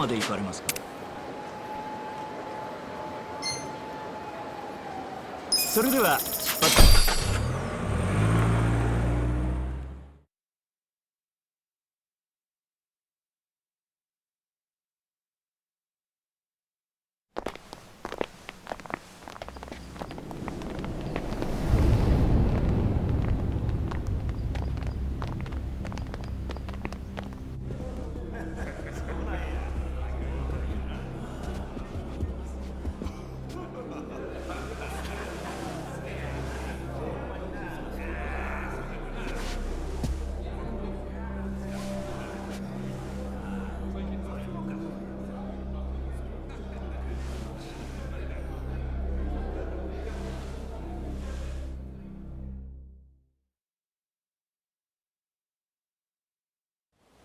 まで行かれますか？それでは出発。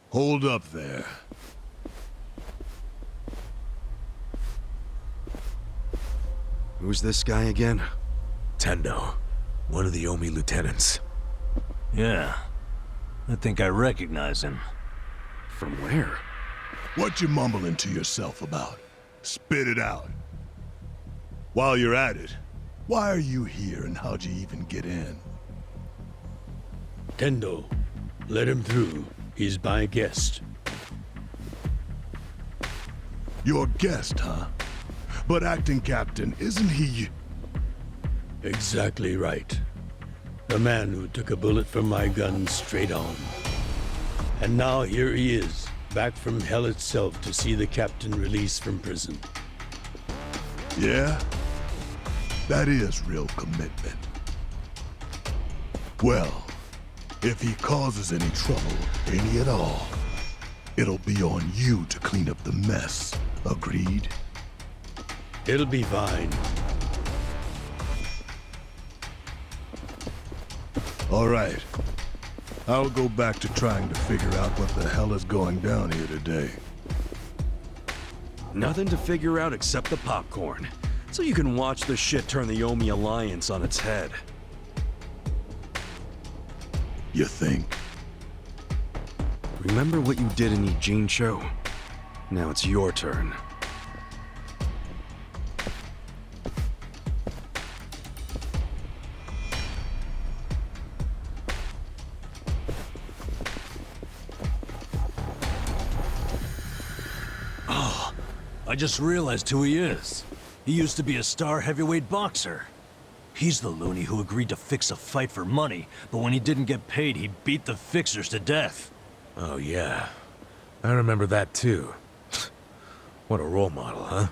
Hold up there. Who's this guy again? Tendo, one of the Omi lieutenants. Yeah, I think I recognize him. From where? What you mumbling to yourself about? Spit it out. While you're at it, why are you here and how'd you even get in? Tendo, let him through. He's my guest. Your guest, huh? But acting captain, isn't he? Exactly right. The man who took a bullet from my gun straight on. And now here he is, back from hell itself to see the captain released from prison. Yeah? That is real commitment. Well, if he causes any trouble, any at all, it'll be on you to clean up the mess. Agreed? It'll be fine. All right. I'll go back to trying to figure out what the hell is going down here today. Nothing to figure out except the popcorn. So you can watch the shit turn the Omi Alliance on its head. You think? Remember what you did in Ijincho? Now it's your turn. Oh, I just realized who he is. He used to be a star heavyweight boxer. He's the loony who agreed to fix a fight for money, but when he didn't get paid, he beat the fixers to death. Oh, yeah. I remember that, too. What a role model, huh?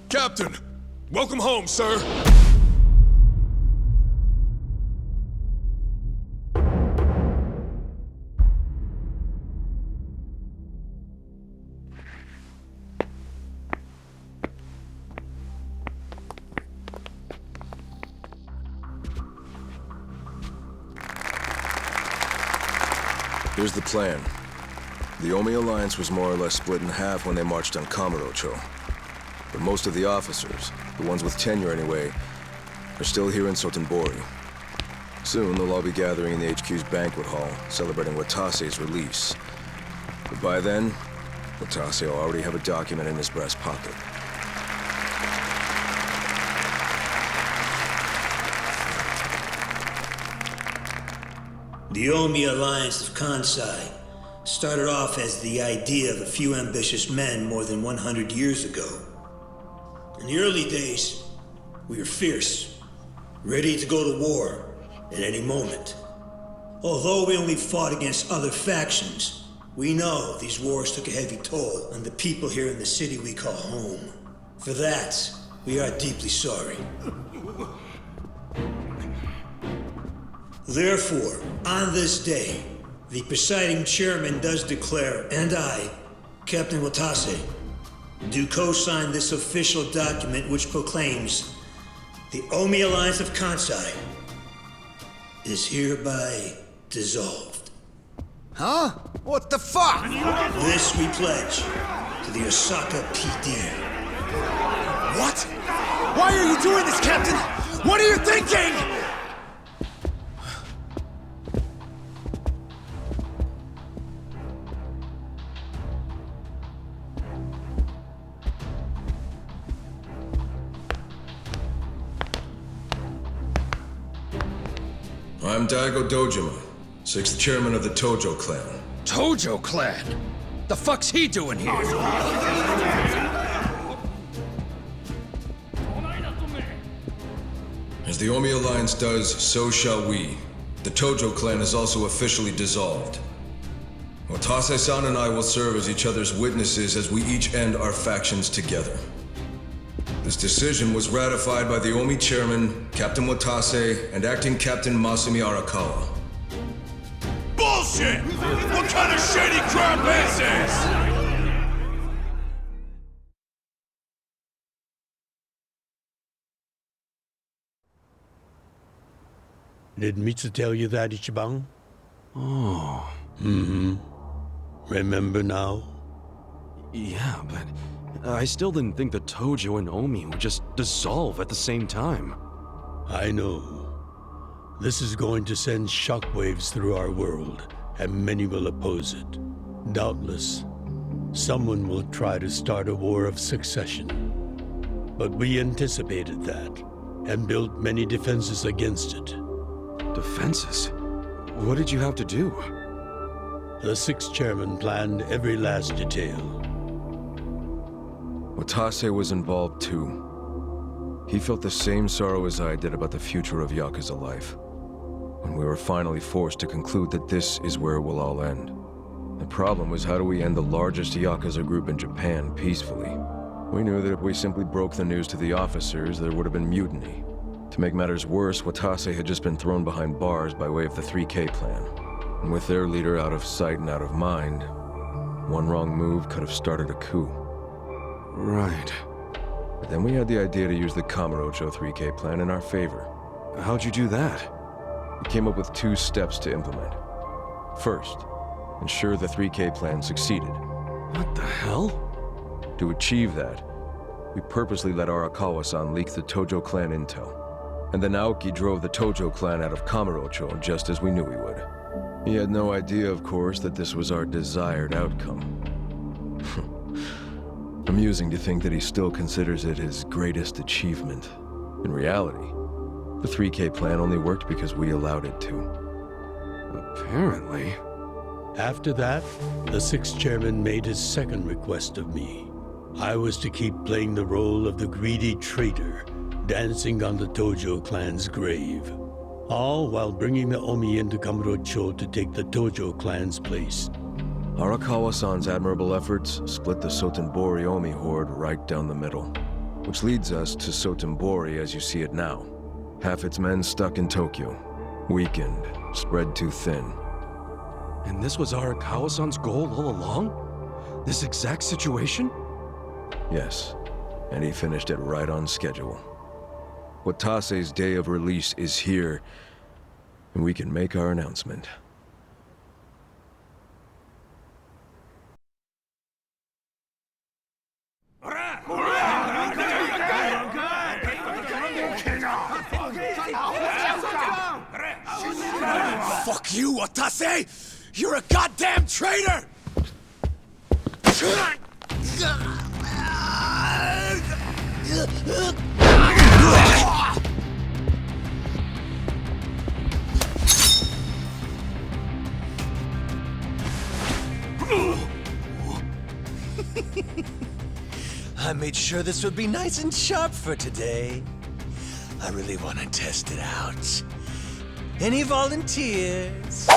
Captain! Welcome home, sir! Here's the plan. The Omi Alliance was more or less split in half when they marched on Kamurocho. But most of the officers, the ones with tenure anyway, are still here in Sotenbori. Soon they'll all be gathering in the HQ's banquet hall, celebrating Watase's release. But by then, Watase will already have a document in his breast pocket. The Omi Alliance of Kansai started off as the idea of a few ambitious men more than 100 years ago. In the early days, we were fierce, ready to go to war at any moment. Although we only fought against other factions, we know these wars took a heavy toll on the people here in the city we call home. For that, we are deeply sorry. Therefore, on this day, the presiding chairman does declare, and I, Captain Watase, do co-sign this official document which proclaims the Omi Alliance of Kansai is hereby dissolved. Huh? What the fuck? This we pledge to the Osaka PD. What? Why are you doing this, Captain? What are you thinking? I'm Daigo Dojima, 6th chairman of the Tojo clan. Tojo clan? The fuck's he doing here? As the Omi Alliance does, so shall we. The Tojo clan is also officially dissolved. Watase-san and I will serve as each other's witnesses as we each end our factions together. This decision was ratified by the Omi chairman, Captain Watase, and acting Captain Masumi Arakawa. Bullshit! What kind of shady crap is this? Did Mitsu tell you that, Ichiban? Oh. Remember now? Yeah, but I still didn't think the Tojo and Omi would just dissolve at the same time. I know. This is going to send shockwaves through our world, and many will oppose it. Doubtless, someone will try to start a war of succession. But we anticipated that, and built many defenses against it. Defenses? What did you have to do? The 6th chairman planned every last detail. Watase was involved too. He felt the same sorrow as I did about the future of Yakuza life. When we were finally forced to conclude that this is where it will all end. The problem was, how do we end the largest Yakuza group in Japan peacefully? We knew that if we simply broke the news to the officers, there would have been mutiny. To make matters worse, Watase had just been thrown behind bars by way of the 3K plan. And with their leader out of sight and out of mind, one wrong move could have started a coup. Right. But then we had the idea to use the Kamurocho 3K plan in our favor. How'd you do that? We came up with 2 steps to implement. First, ensure the 3K plan succeeded. What the hell? To achieve that, we purposely let Arakawa-san leak the Tojo clan intel. And then Aoki drove the Tojo clan out of Kamurocho just as we knew he would. He had no idea, of course, that this was our desired outcome. Amusing to think that he still considers it his greatest achievement. In reality, the 3K plan only worked because we allowed it to. Apparently. After that, the 6th chairman made his second request of me. I was to keep playing the role of the greedy traitor, dancing on the Tojo clan's grave. All while bringing the Omi into Kamurocho to take the Tojo clan's place. Arakawa-san's admirable efforts split the Sotenbori Omi horde right down the middle. Which leads us to Sotenbori as you see it now. Half its men stuck in Tokyo. Weakened, spread too thin. And this was Arakawa-san's goal all along? This exact situation? Yes, and he finished it right on schedule. Watase's day of release is here, and we can make our announcement. Fuck you, Watase! You're a goddamn traitor! I made sure this would be nice and sharp for today. I really want to test it out. Any volunteers?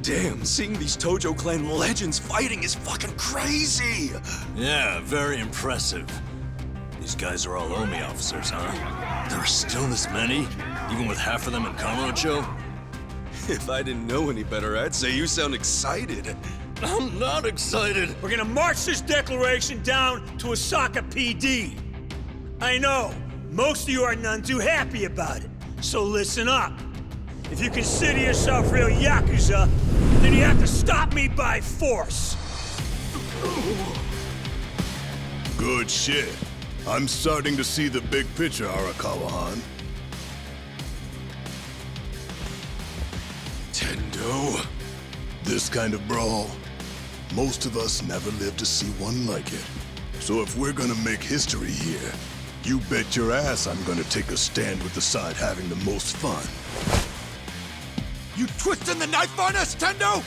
Damn, seeing these Tojo clan legends fighting is fucking crazy! Yeah, very impressive. These guys are all Omi officers, huh? There are still this many? Even with half of them in Kamurocho? If I didn't know any better, I'd say you sound excited. I'm not excited. We're gonna march this declaration down to Osaka PD. I know, most of you are none too happy about it, so listen up. If you consider yourself real Yakuza, then you have to stop me by force. Good shit. I'm starting to see the big picture, Arakawa-han. Tendo? This kind of brawl, most of us never lived to see one like it. So if we're gonna make history here, you bet your ass I'm gonna take a stand with the side having the most fun. You twisting the knife on us, Tendo?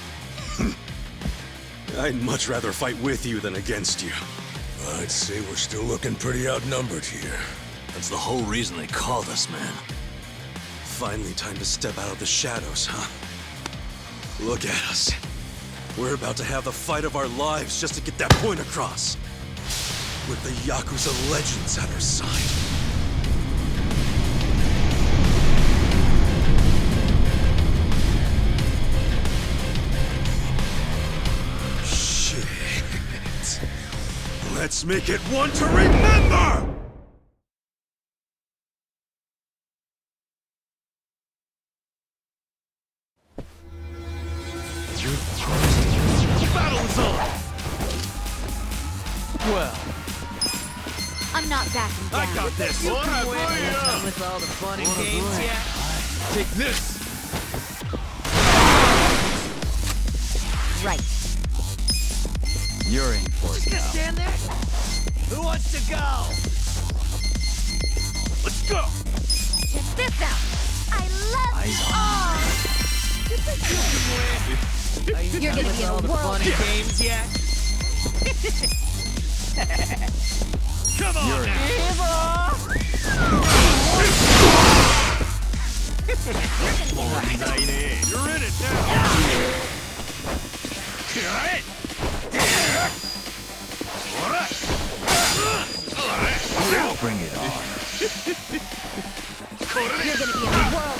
I'd much rather fight with you than against you. I'd say we're still looking pretty outnumbered here. That's the whole reason they called us, man. Finally time to step out of the shadows, huh? Look at us. We're about to have the fight of our lives just to get that point across. With the Yakuza legends at our side. Shit. Let's make it one to remember! Battle is on! Well, I'm not backing down. I got this! Done with all the fun and games yet? Take this! Right. You're in for it Just gonna now. stand there? Who wants to go? Let's go! Check this out. I love you all. You're gonna be in a all the world. fun and games yet? Come on now! You're in it now! Bring it on. You're gonna be in a world.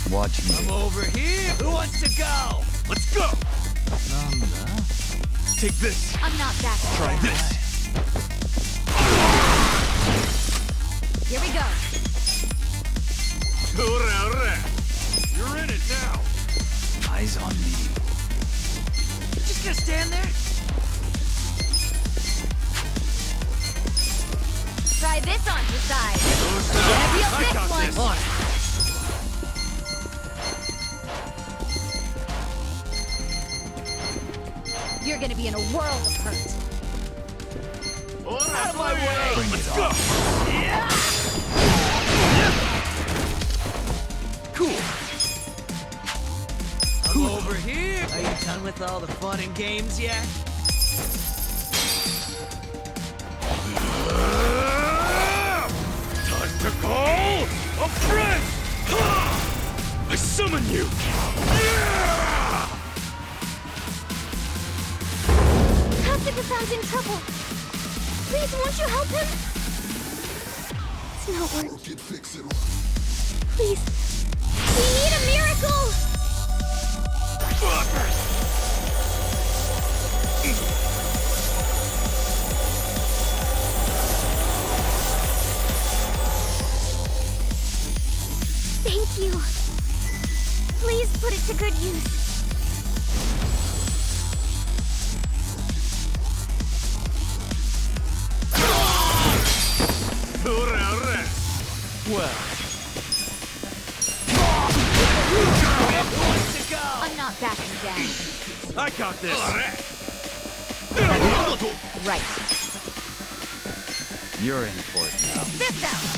Watch me. I'm over here. Who wants to go? Let's go! Take this! I'm not backing Try down. this! Here we go. You're in it now! Eyes on me. Just gonna stand there? Try this on your side. Gonna feel this one. You're gonna be in a world of hurt. Out of my way! Bring it on! Cool! I'm over here. Are you done with all the fun and games yet? Time to call a friend! I summon you! Katsuka-san's in trouble. Please, won't you help him? It's not working. Please. We need a miracle! Thank you. Please put it to good use. Well, I'm not backing down. I got this! Right. You're in for it now. This out!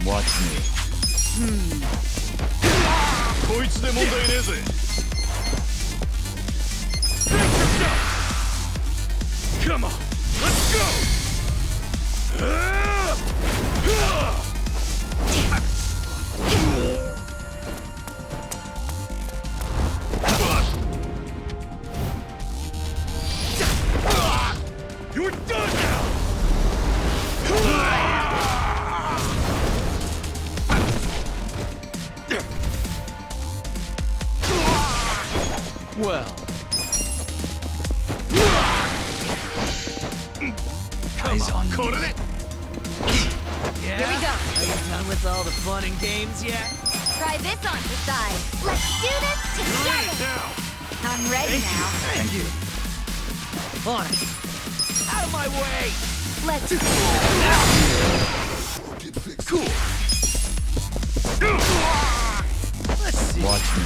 Watch me. こいつで問題ねえぜ Come on, let's go! Well. Eyes on me. Yeah? Here we go. Are you done with all the fun and games yet? Try this on for size. Let's do this together. I'm ready now. Thank you. On it. Out of my way! Let's Cool. Let's see. Watch me.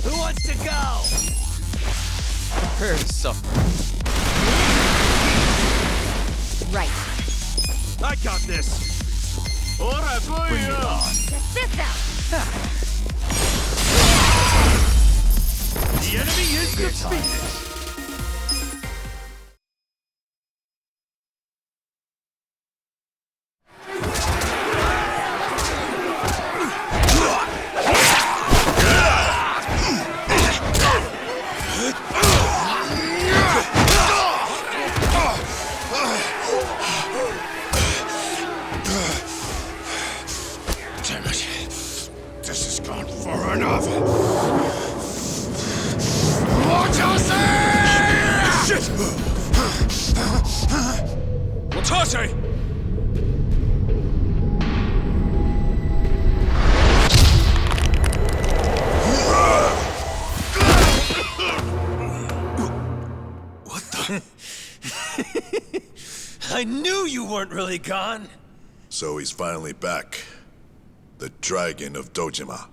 Who wants to go? Prepare to suffer. right. I got this. Bring it on. Check this out. The enemy is defeated. Damn it. This has gone far enough. Shit! Watase! What the? I knew you weren't really gone. So he's finally back. The Dragon of Dojima.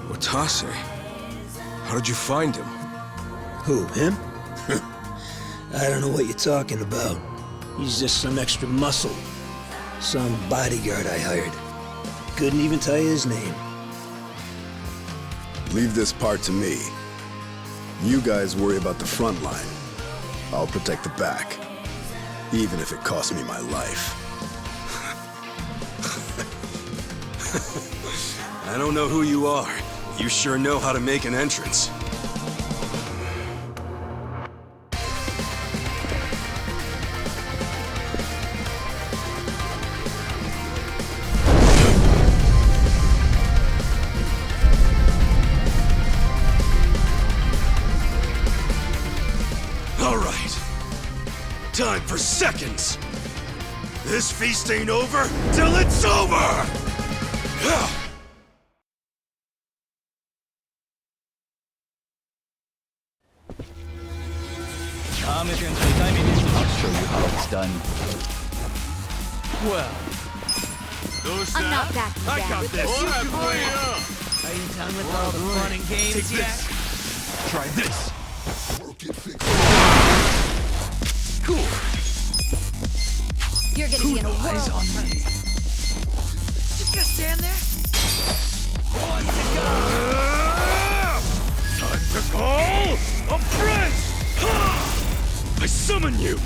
Watase? How did you find him? Who, him? I don't know what you're talking about. He's just some extra muscle. Some bodyguard I hired. Couldn't even tell you his name. Leave this part to me. You guys worry about the front line. I'll protect the back. Even if it costs me my life. I don't know who you are. You sure know how to make an entrance. All right. Time for seconds. This feast ain't over till it's over! I'll show you how it's done. Well. I'm not backing down. I got this. Are you done with all the fun and games Take yet? this. Try this. Cool. You're gonna be in a Eyes whirl. on me. Just gonna stand there? Who wants to go? Time to call a prince! I summon you!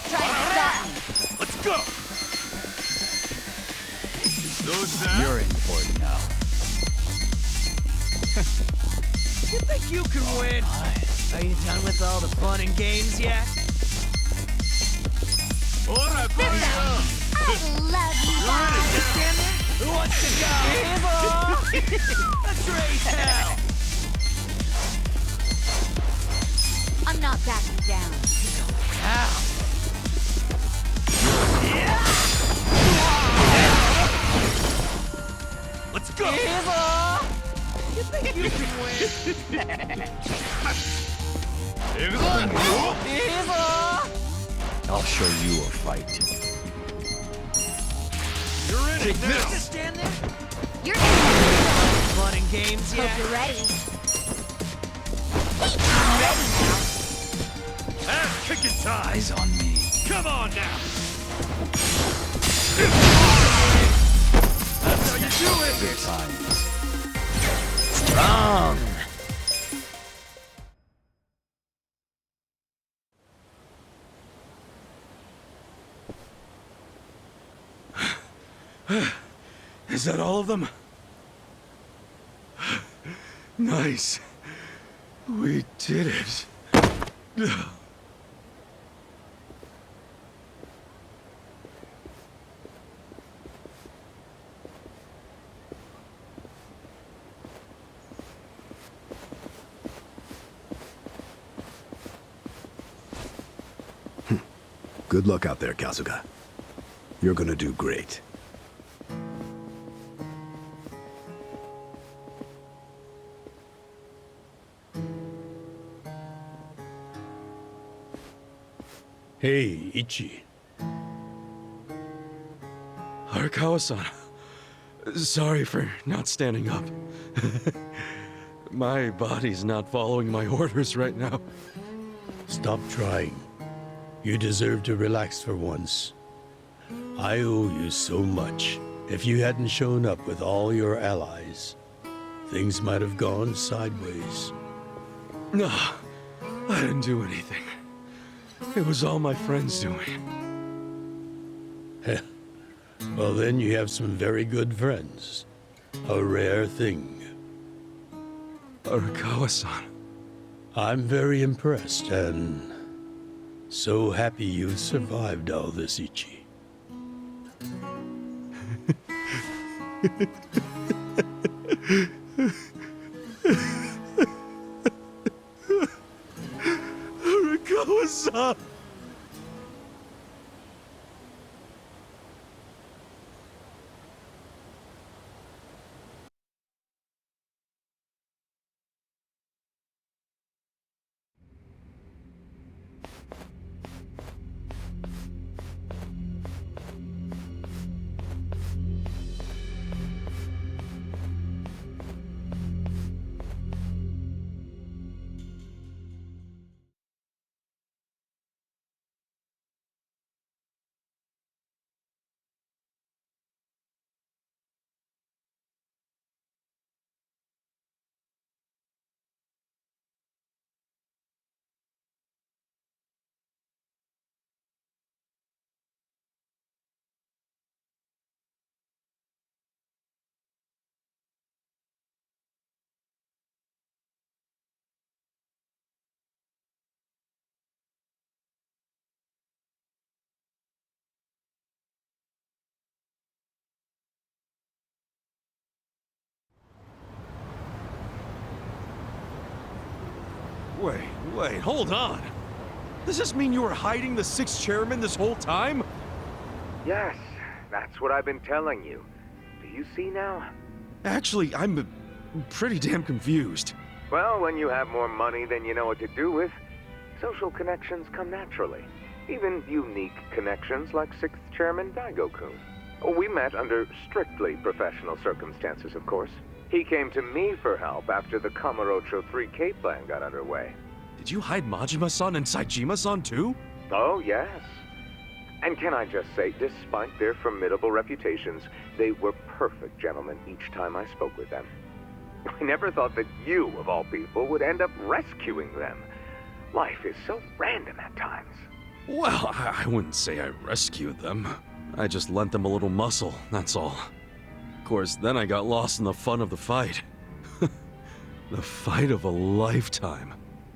Try to stop me. Let's go! You're in for it now. You think you can win? Are you done with all the fun and games yet? I love you guys. Stand there? Who wants to go? Let's raise hell! I'm not backing down. Ow! Let's go! You think you can win? I'll show you a fight. You're in it now! Just stand there? You're Fun and games Hope yet? you're ready. I'm ready now. Ass kicking time! Eyes on me. Come on now! That's how you do it! good times. Strong! Is that all of them? Nice. We did it. Good luck out there, Kazuga. You're gonna do great. Hey, Ichi. Arakawa-san. Sorry for not standing up. My body's not following my orders right now. Stop trying. You deserve to relax for once. I owe you so much. If you hadn't shown up with all your allies, things might have gone sideways. No, I didn't do anything. It was all my friends doing. Well, then you have some very good friends. A rare thing. Arakawa-san. I'm very impressed and so happy you survived all this, Ichi. Arakawa-san! Wait, hold on! Does this mean you were hiding the sixth chairman this whole time? Yes, that's what I've been telling you. Do you see now? Actually, I'm pretty damn confused. Well, when you have more money than you know what to do with, social connections come naturally. Even unique connections like 6th Chairman Daigo-kun. We met under strictly professional circumstances, of course. He came to me for help after the Kamurocho 3K plan got underway. Did you hide Majima-san and Saejima-san too? Oh, yes. And can I just say, despite their formidable reputations, they were perfect gentlemen each time I spoke with them. I never thought that you, of all people, would end up rescuing them. Life is so random at times. Well, I wouldn't say I rescued them. I just lent them a little muscle, that's all. Of course, then I got lost in the fun of the fight. The fight of a lifetime.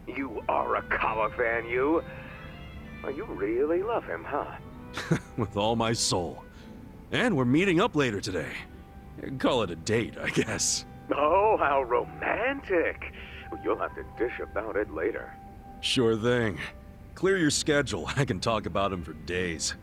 You are a Kawa fan, you. Oh, you really love him, huh? With all my soul. And we're meeting up later today. Call it a date, I guess. Oh, how romantic. You'll have to dish about it later. Sure thing. Clear your schedule. I can talk about him for days.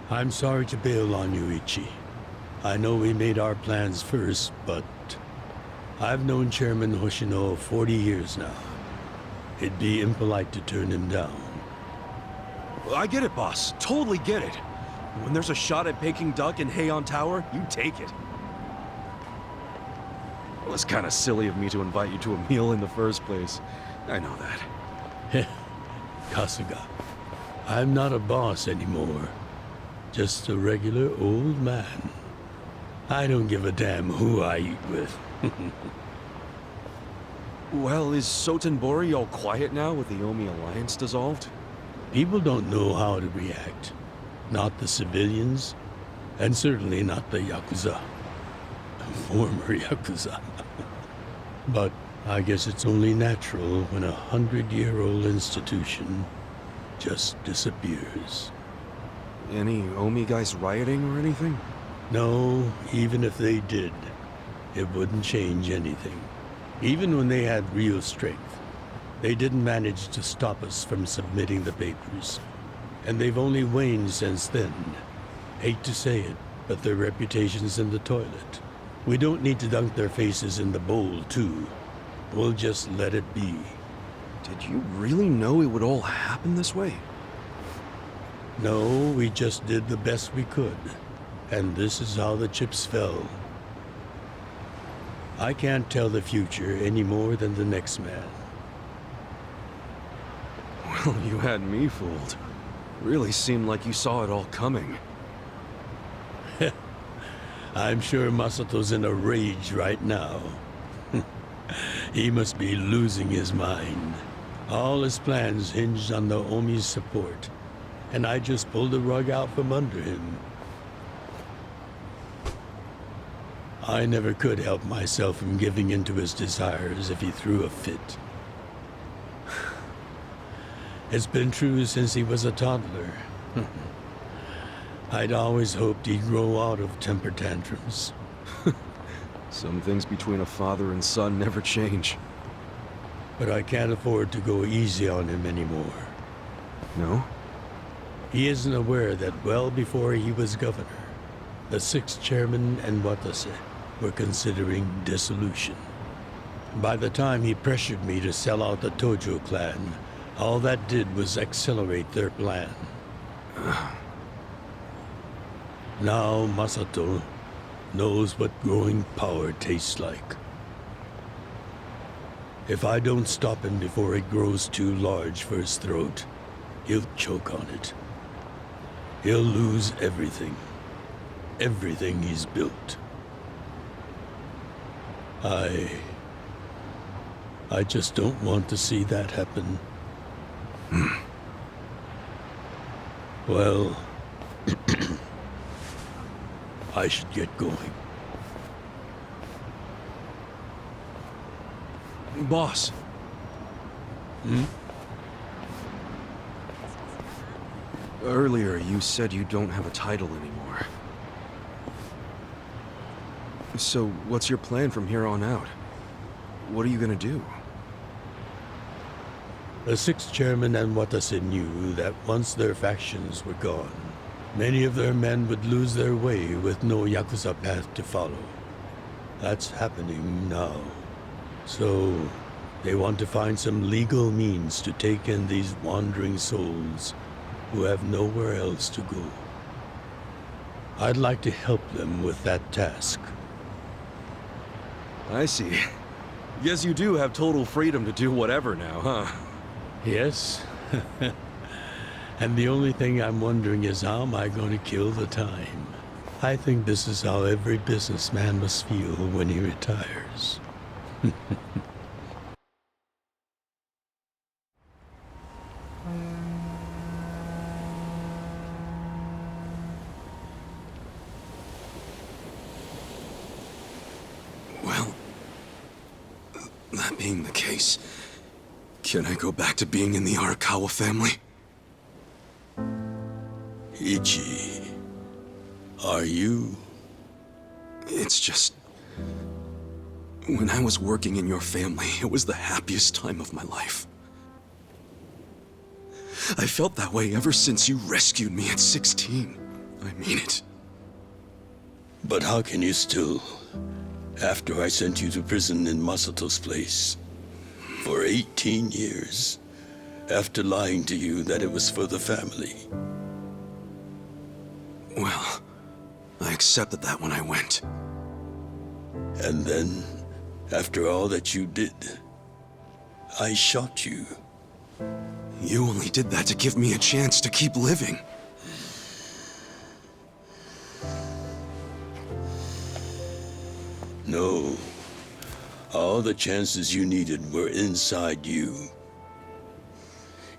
I'm sorry to bail on you, Ichi. I know we made our plans first, but I've known Chairman Hoshino 40 years now. It'd be impolite to turn him down. I get it, boss. Totally get it. When there's a shot at Peking Duck in Heian Tower, you take it. It was kind of silly of me to invite you to a meal in the first place. I know that. Kasuga, I'm not a boss anymore. Just a regular old man. I don't give a damn who I eat with. Well, is Sotenbori all quiet now with the Omi Alliance dissolved? People don't know how to react. Not the civilians, and certainly not the Yakuza. Former Yakuza. But I guess it's only natural when a 100-year-old institution just disappears. Any Omi guys rioting or anything? No, even if they did, it wouldn't change anything. Even when they had real strength, they didn't manage to stop us from submitting the papers. And they've only waned since then. Hate to say it, but their reputation's in the toilet. We don't need to dunk their faces in the bowl, too. We'll just let it be. Did you really know it would all happen this way? No, we just did the best we could. And this is how the chips fell. I can't tell the future any more than the next man. Well, you had me fooled. Really seemed like you saw it all coming. I'm sure Masato's in a rage right now. He must be losing his mind. All his plans hinged on the Omi's support, and I just pulled the rug out from under him. I never could help myself from giving in to his desires if he threw a fit. It's been true since he was a toddler. I'd always hoped he'd grow out of temper tantrums. Some things between a father and son never change. But I can't afford to go easy on him anymore. No? He isn't aware that well before he was governor, the 6th chairman and Watase were considering dissolution. By the time he pressured me to sell out the Tojo clan, all that did was accelerate their plan. Now Masato knows what growing power tastes like. If I don't stop him before it grows too large for his throat, he'll choke on it. He'll lose everything. Everything he's built. I just don't want to see that happen. Well, I should get going. Boss. Earlier, you said you don't have a title anymore. So, what's your plan from here on out? What are you gonna do? The 6th chairman and Watase knew that once their factions were gone, many of their men would lose their way with no Yakuza path to follow. That's happening now. So, they want to find some legal means to take in these wandering souls who have nowhere else to go. I'd like to help them with that task. I see. Guess you do have total freedom to do whatever now, huh? Yes. And the only thing I'm wondering is how am I going to kill the time? I think this is how every businessman must feel when he retires. Well, that being the case, can I go back to being in the Arakawa family? Ichi, are you? It's just... when I was working in your family, it was the happiest time of my life. I felt that way ever since you rescued me at 16. I mean it. But how can you still, after I sent you to prison in Masato's place for 18 years, after lying to you that it was for the family? Well, I accepted that when I went. And then, after all that you did, I shot you. You only did that to give me a chance to keep living. No. All the chances you needed were inside you.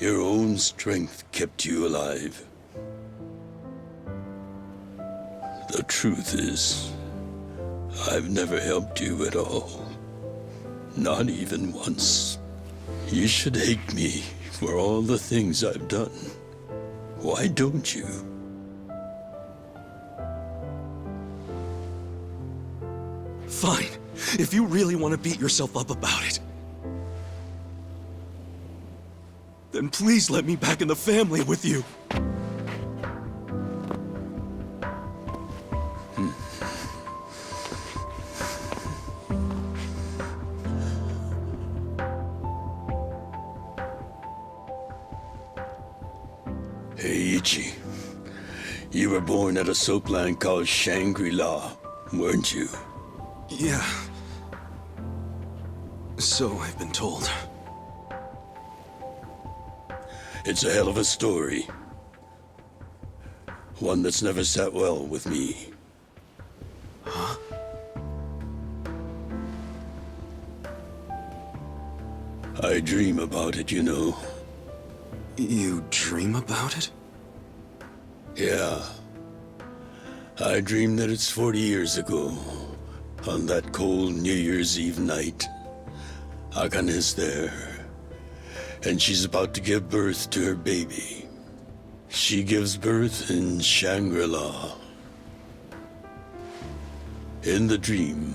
Your own strength kept you alive. The truth is, I've never helped you at all. Not even once. You should hate me for all the things I've done. Why don't you? Fine. If you really want to beat yourself up about it, then please let me back in the family with you. Hey, Ichi. You were born at a soapland called Shangri-La, weren't you? Yeah. So I've been told. It's a hell of a story. One that's never sat well with me. Huh? I dream about it, you know. You dream about it? Yeah. I dream that it's 40 years ago, on that cold New Year's Eve night. Akane's there, and she's about to give birth to her baby. She gives birth in Shangri-La. In the dream,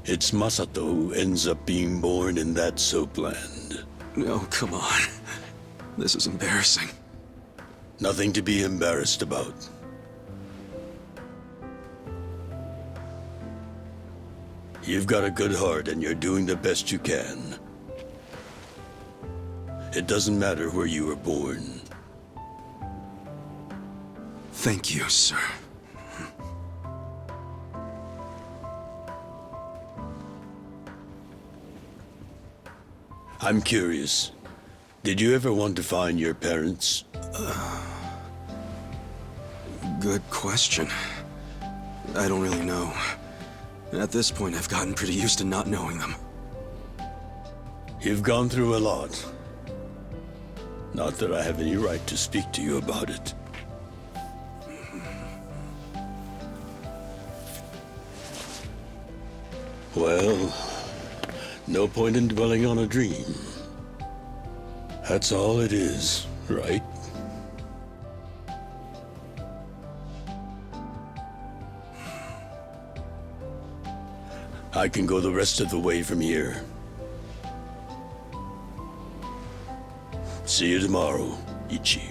it's Masato who ends up being born in that soapland. No, come on. This is embarrassing. Nothing to be embarrassed about. You've got a good heart and you're doing the best you can. It doesn't matter where you were born. Thank you, sir. I'm curious. Did you ever want to find your parents? Good question. I don't really know. At this point, I've gotten pretty used to not knowing them. You've gone through a lot. Not that I have any right to speak to you about it. Well, no point in dwelling on a dream. That's all it is, right? I can go the rest of the way from here. See you tomorrow, Ichi.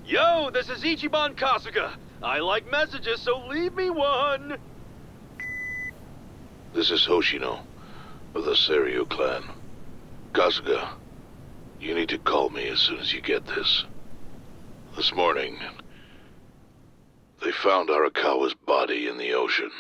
Yo, this is Ichiban Kasuga. I like messages, so leave me one. This is Hoshino, of the Seiryu clan. Kasuga, you need to call me as soon as you get this. This morning, they found Arakawa's body in the ocean.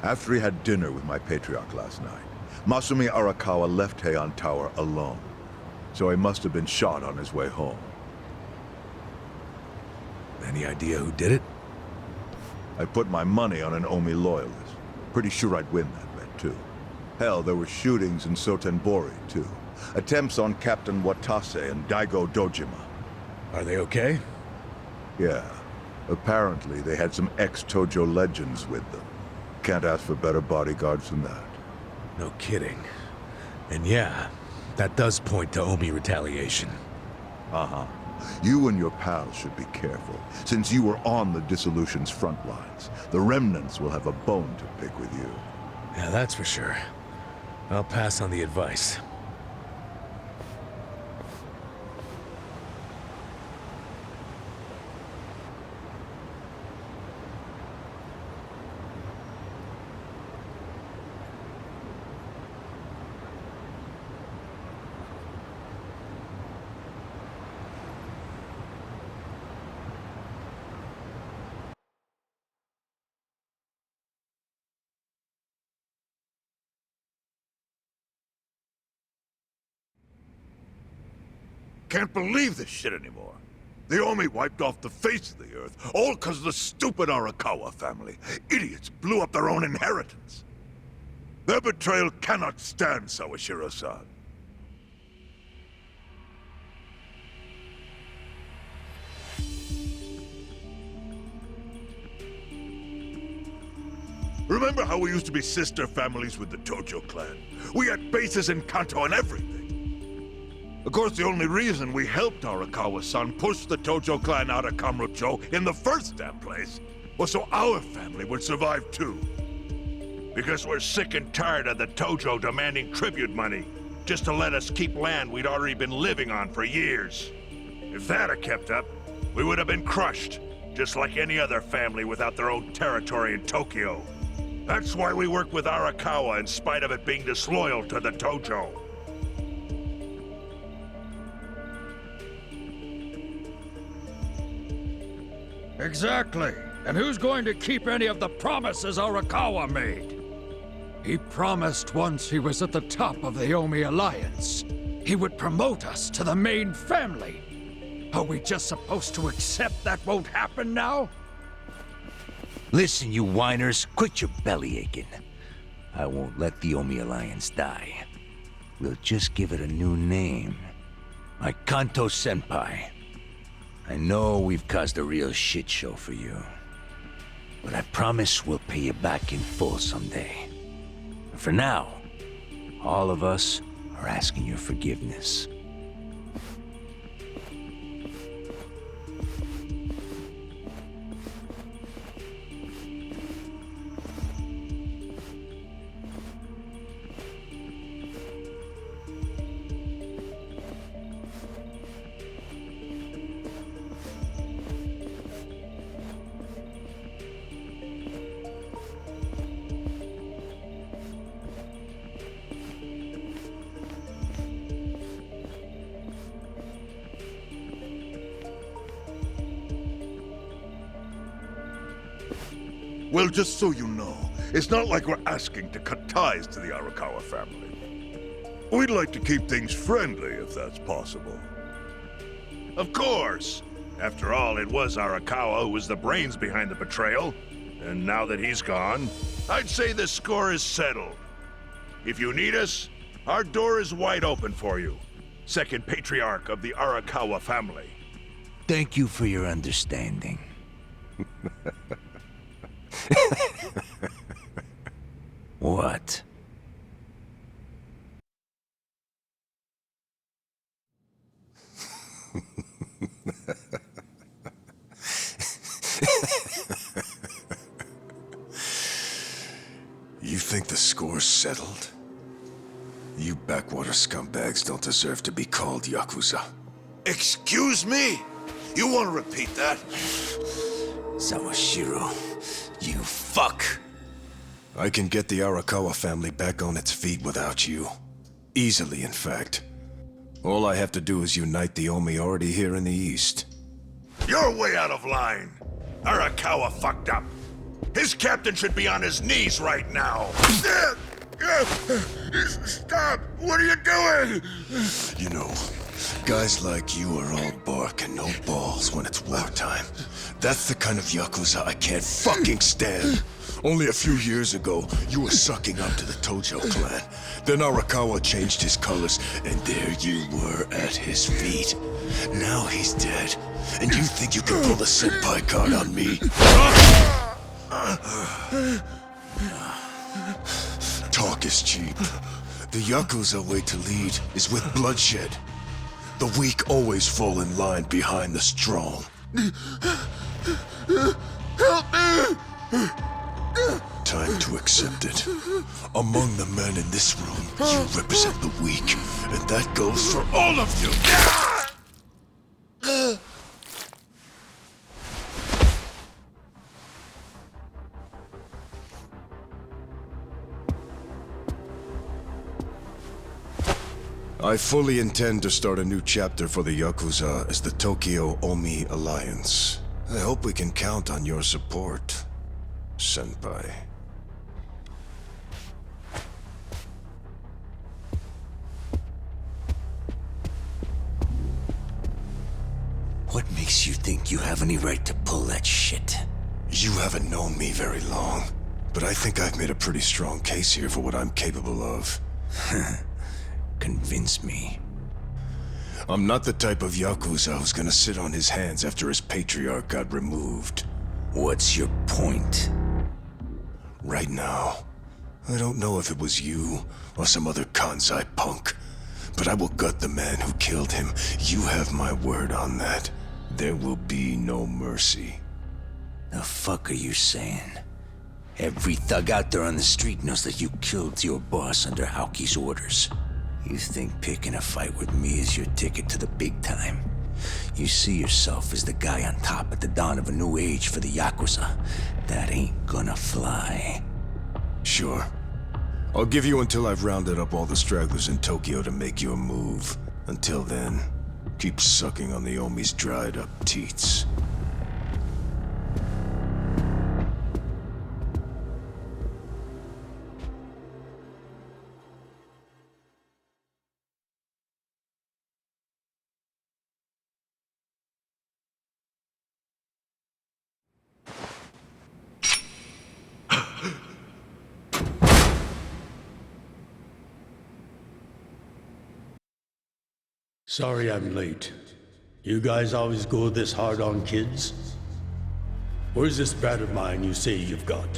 After he had dinner with my patriarch last night, Masumi Arakawa left Heian Tower alone. So he must have been shot on his way home. Any idea who did it? I put my money on an Omi loyalist. Pretty sure I'd win that bet, too. Hell, there were shootings in Sotenbori, too. Attempts on Captain Watase and Daigo Dojima. Are they okay? Yeah. Apparently, they had some ex-Tojo legends with them. Can't ask for better bodyguards than that. No kidding. And yeah, that does point to Omi retaliation. Uh-huh. You and your pals should be careful, since you were on the dissolution's front lines. The remnants will have a bone to pick with you. Yeah, that's for sure. I'll pass on the advice. Can't believe this shit anymore. The Omi wiped off the face of the earth, all because of the stupid Arakawa family. Idiots blew up their own inheritance. Their betrayal cannot stand, Sawashiro-san. Remember how we used to be sister families with the Tojo clan? We had bases in Kanto and everything. Of course, the only reason we helped Arakawa-san push the Tojo clan out of Kamurocho in the first damn place was so our family would survive too. Because we're sick and tired of the Tojo demanding tribute money just to let us keep land we'd already been living on for years. If that had kept up, we would have been crushed, just like any other family without their own territory in Tokyo. That's why we work with Arakawa in spite of it being disloyal to the Tojo. Exactly. And who's going to keep any of the promises Arakawa made? He promised once he was at the top of the Omi Alliance, he would promote us to the main family. Are we just supposed to accept that won't happen now? Listen, you whiners, quit your belly aching. I won't let the Omi Alliance die. We'll just give it a new name. Like Kanto Senpai. I know we've caused a real shit show for you. But I promise we'll pay you back in full someday. And for now, all of us are asking your forgiveness. Well, just so you know, it's not like we're asking to cut ties to the Arakawa family. We'd like to keep things friendly, if that's possible. Of course! After all, it was Arakawa who was the brains behind the betrayal. And now that he's gone, I'd say the score is settled. If you need us, our door is wide open for you. Second patriarch of the Arakawa family. Thank you for your understanding. What? You think the score's settled? You backwater scumbags don't deserve to be called Yakuza. Excuse me? You want to repeat that? Sawashiro, you fuck! I can get the Arakawa family back on its feet without you. Easily, in fact. All I have to do is unite the Omi already here in the east. You're way out of line. Arakawa fucked up. His captain should be on his knees right now. Stop! What are you doing? You know, guys like you are all bark and no balls when it's wartime. That's the kind of Yakuza I can't fucking stand. Only a few years ago, you were sucking up to the Tojo clan. Then Arakawa changed his colors, and there you were at his feet. Now he's dead, and you think you can pull the senpai card on me? Talk is cheap. The Yakuza way to lead is with bloodshed. The weak always fall in line behind the strong. Help me! Time to accept it. Among the men in this room, you represent the weak, and that goes for all of you! I fully intend to start a new chapter for the Yakuza as the Tokyo Omi Alliance. I hope we can count on your support, Senpai. What makes you think you have any right to pull that shit? You haven't known me very long, but I think I've made a pretty strong case here for what I'm capable of. Convince me. I'm not the type of Yakuza who's gonna sit on his hands after his patriarch got removed. What's your point? Right now, I don't know if it was you or some other Kansai punk, but I will gut the man who killed him. You have my word on that. There will be no mercy. The fuck are you saying? Every thug out there on the street knows that you killed your boss under Haoki's orders. You think picking a fight with me is your ticket to the big time? You see yourself as the guy on top at the dawn of a new age for the Yakuza. That ain't gonna fly. Sure. I'll give you until I've rounded up all the stragglers in Tokyo to make your move. Until then, keep sucking on the Omi's dried up teats. Sorry I'm late. You guys always go this hard on kids? Where's this brat of mine you say you've got?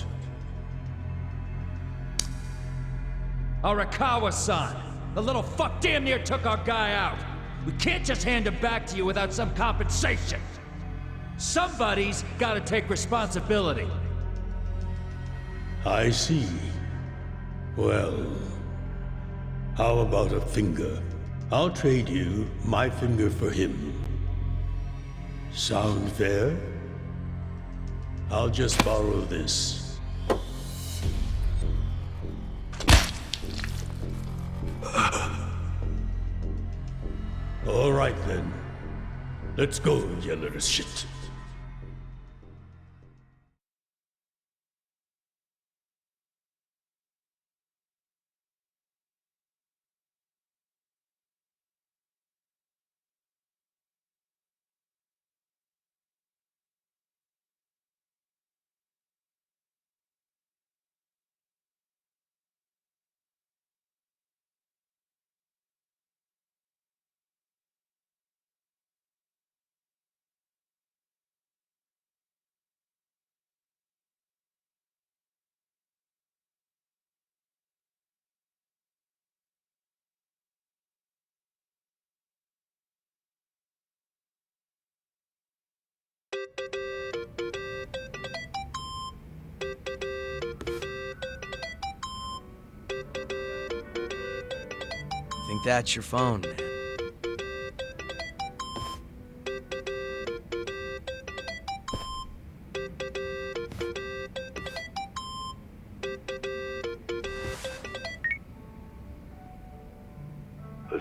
Arakawa-san! The little fuck damn near took our guy out! We can't just hand him back to you without some compensation! Somebody's gotta take responsibility. I see. Well, how about a finger? I'll trade you my finger for him. Sound fair? I'll just borrow this. All right then. Let's go, you little shit. Think that's your phone, man.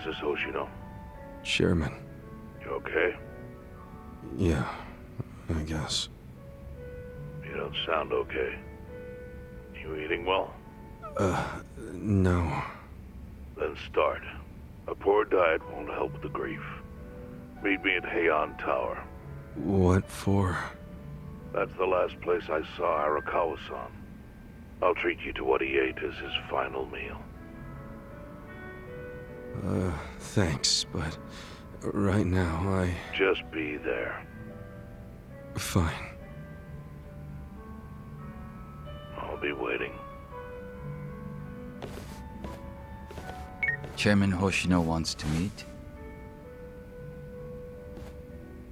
this Hoshino? Chairman. You okay? Yeah, I guess. You don't sound okay. You eating well? No. Then start. A poor diet won't help the grief. Meet me at Heian Tower. What for? That's the last place I saw Arakawa-san. I'll treat you to what he ate as his final meal. Thanks, but right now Just be there. Fine. I'll be waiting. Chairman Hoshino wants to meet?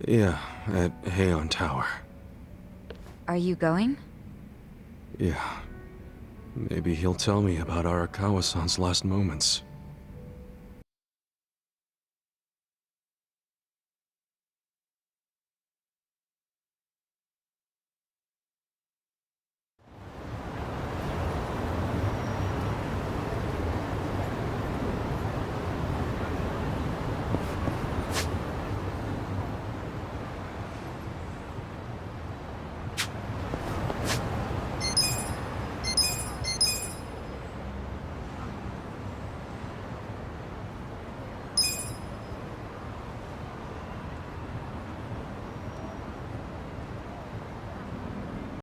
Yeah, at Heian Tower. Are you going? Yeah. Maybe he'll tell me about Arakawa-san's last moments.